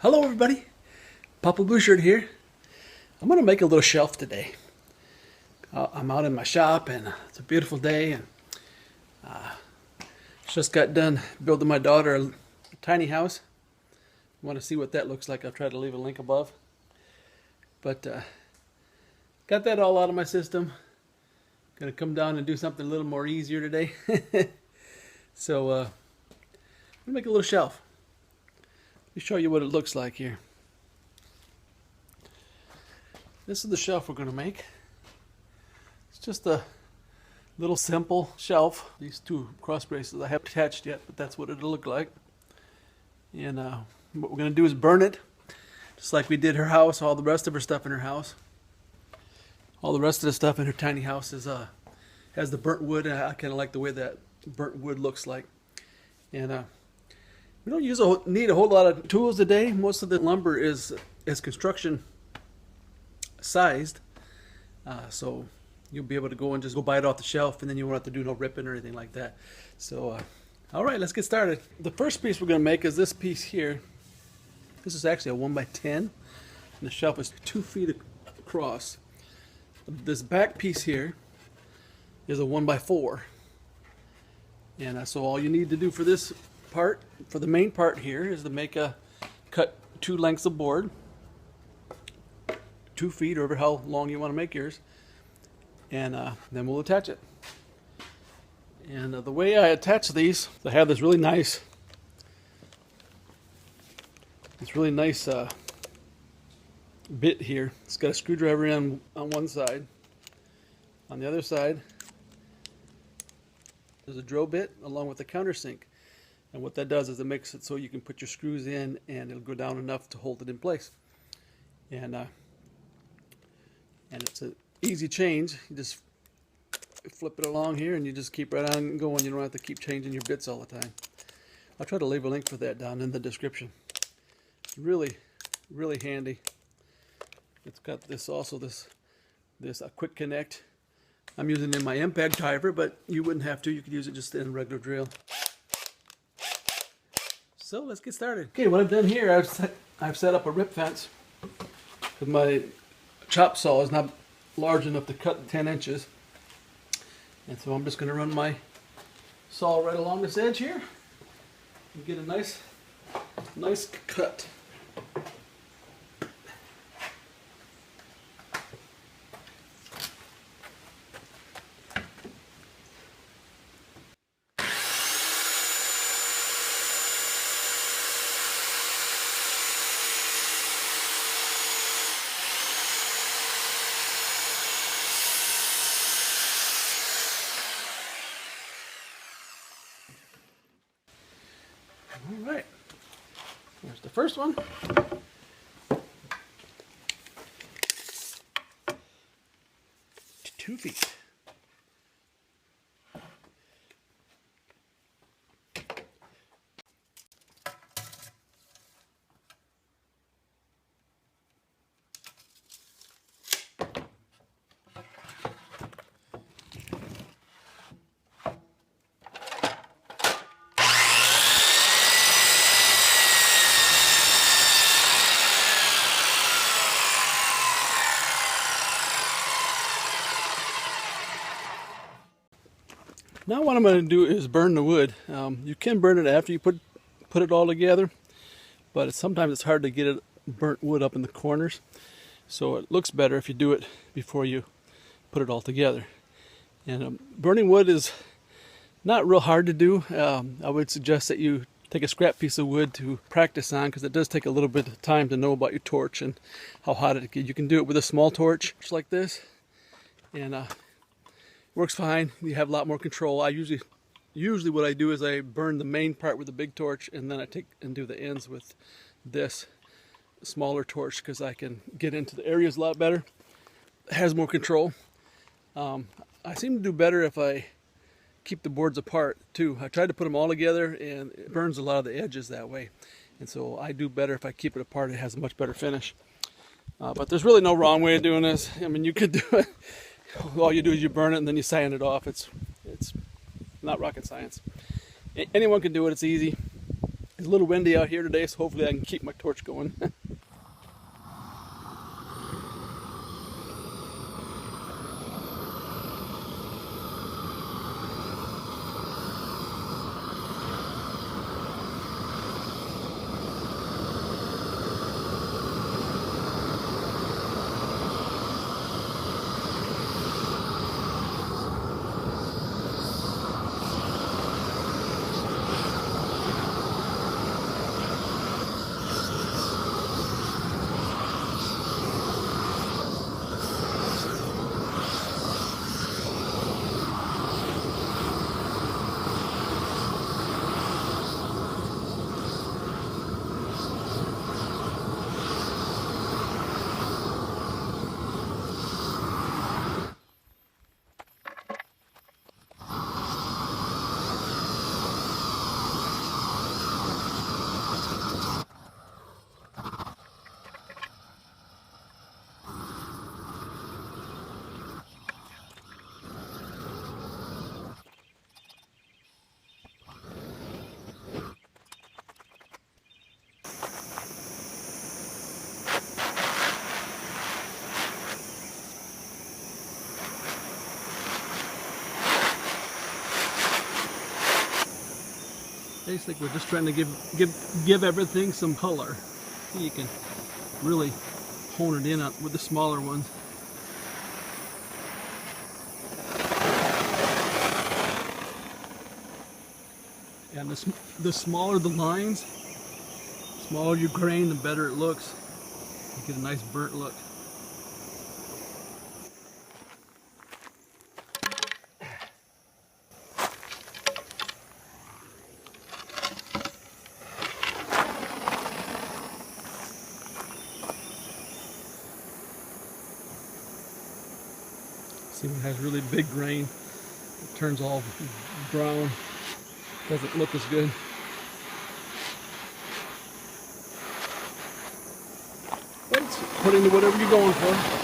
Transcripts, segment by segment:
Hello everybody, Papa Blue Shirt here. I'm going to make a little shelf today. I'm out in my shop and it's a beautiful day, and just got done building my daughter a tiny house. Want to see what that looks like? I'll try to leave a link above. But got that all out of my system. Going to come down and do something a little more easier today. So I'm going to make a little shelf. Let me show you what it looks like here. This is the shelf we're going to make. It's just a little simple shelf. These two cross braces I haven't attached yet, but that's what it'll look like. And what we're going to do is burn it, just like we did her house, all the rest of her stuff in her house. All the rest of the stuff in her tiny house is has the burnt wood, and I kind of like the way that burnt wood looks like. And we don't need a whole lot of tools today. Most of the lumber is construction sized, so you'll be able to go and just go buy it off the shelf, and then you won't have to do no ripping or anything like that. So all right, let's get started. The first piece we're going to make is this piece here. This is actually a 1x10, and the shelf is 2 feet across. This back piece here is a 1x4, and so all you need to do for this part, for the main part here, is to cut 2 lengths of board, 2 feet, or how long you want to make yours, and then we'll attach it. And the way I attach these, I have this really nice bit here. It's got a screwdriver on one side. On the other side, there's a drill bit along with the countersink. And what that does is it makes it so you can put your screws in and it'll go down enough to hold it in place. And it's an easy change. You just flip it along here and you just keep right on going. You don't have to keep changing your bits all the time. I'll try to leave a link for that down in the description. It's really, really handy. It's got this a quick connect. I'm using it in my impact driver, but you wouldn't have to. You could use it just in a regular drill. So let's get started. Okay, what I've done here, I've set up a rip fence, because my chop saw is not large enough to cut 10 inches. And so I'm just going to run my saw right along this edge here and get a nice cut. All right, here's the first one. 2 feet. Now what I'm going to do is burn the wood. You can burn it after you put it all together, but sometimes it's hard to get it burnt wood up in the corners. So it looks better if you do it before you put it all together. And burning wood is not real hard to do. I would suggest that you take a scrap piece of wood to practice on, because it does take a little bit of time to know about your torch and how hot it gets. You can do it with a small torch like this, and works fine. You have a lot more control. I usually what I do is I burn the main part with a big torch, and then I take and do the ends with this smaller torch, because I can get into the areas a lot better. It has more control. I seem to do better if I keep the boards apart too. I tried to put them all together, and it burns a lot of the edges that way. And so I do better if I keep it apart. It has a much better finish. But there's really no wrong way of doing this. I mean, you could do it. All you do is you burn it and then you sand it off. It's not rocket science. Anyone can do it. It's easy. It's a little windy out here today, so hopefully I can keep my torch going. Basically, we're just trying to give everything some color. You can really hone it in with the smaller ones. And the smaller the lines, smaller your grain, the better it looks. You get a nice burnt look. See, when it has really big grain, it turns all brown. Doesn't look as good. But it's put into whatever you're going for.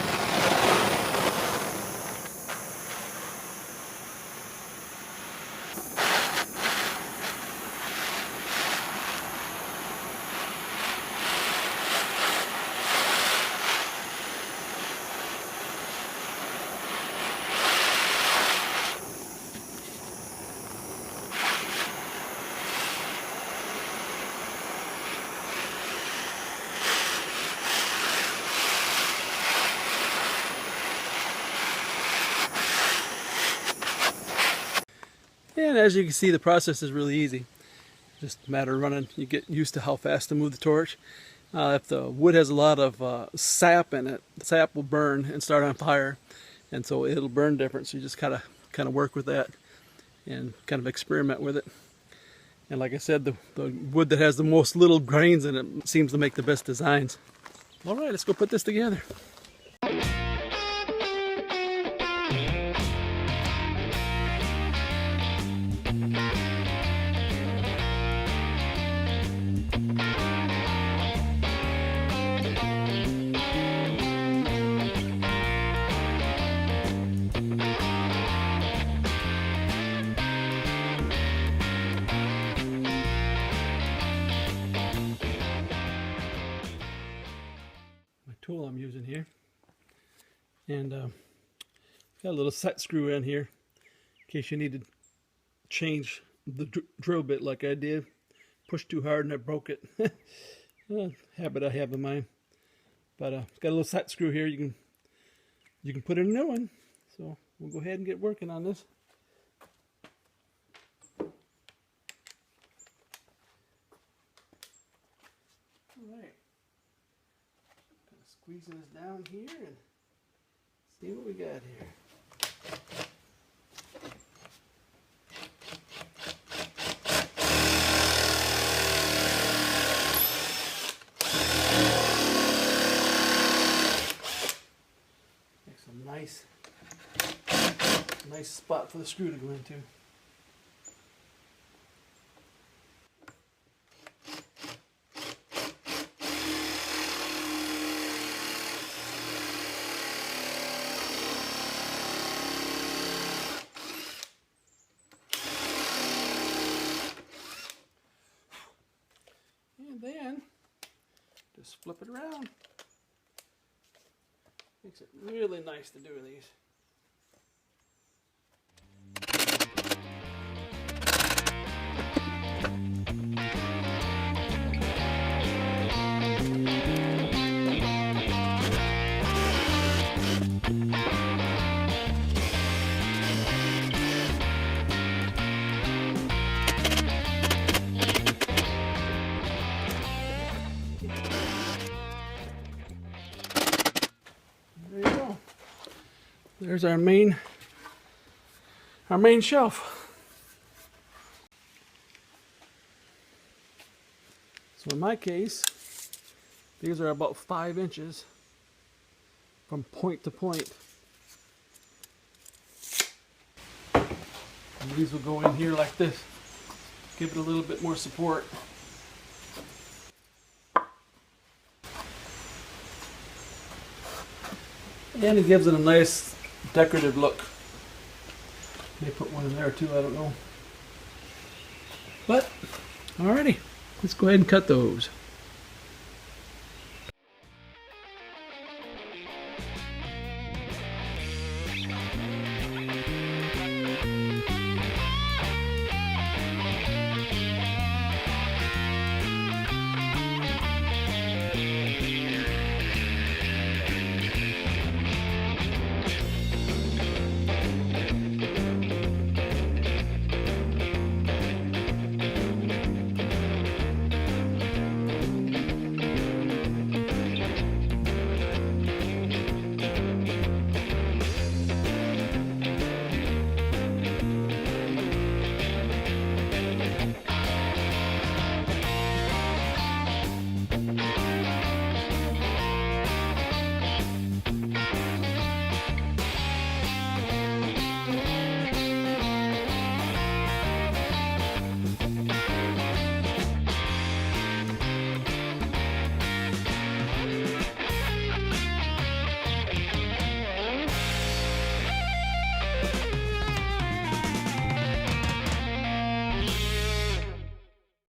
And as you can see, the process is really easy. Just a matter of running. You get used to how fast to move the torch. If the wood has a lot of sap in it, the sap will burn and start on fire, and so it'll burn different. So you just kind of work with that and kind of experiment with it. And like I said, the wood that has the most little grains in it seems to make the best designs. All right, let's go put this together. Tool I'm using here, and got a little set screw in here in case you need to change the drill bit like I did. Pushed too hard and I broke it. Habit I have of mine. But got a little set screw here. You can put in a new one. So we'll go ahead and get working on this. All right. Squeezing this down here and see what we got here. Makes a nice spot for the screw to go into. just flip it around. Makes it really nice to do these. There you go. There's our main shelf. So in my case, these are about 5 inches from point to point. And these will go in here like this. Give it a little bit more support. And it gives it a nice decorative look. May put one in there too, I don't know. But, alrighty, let's go ahead and cut those.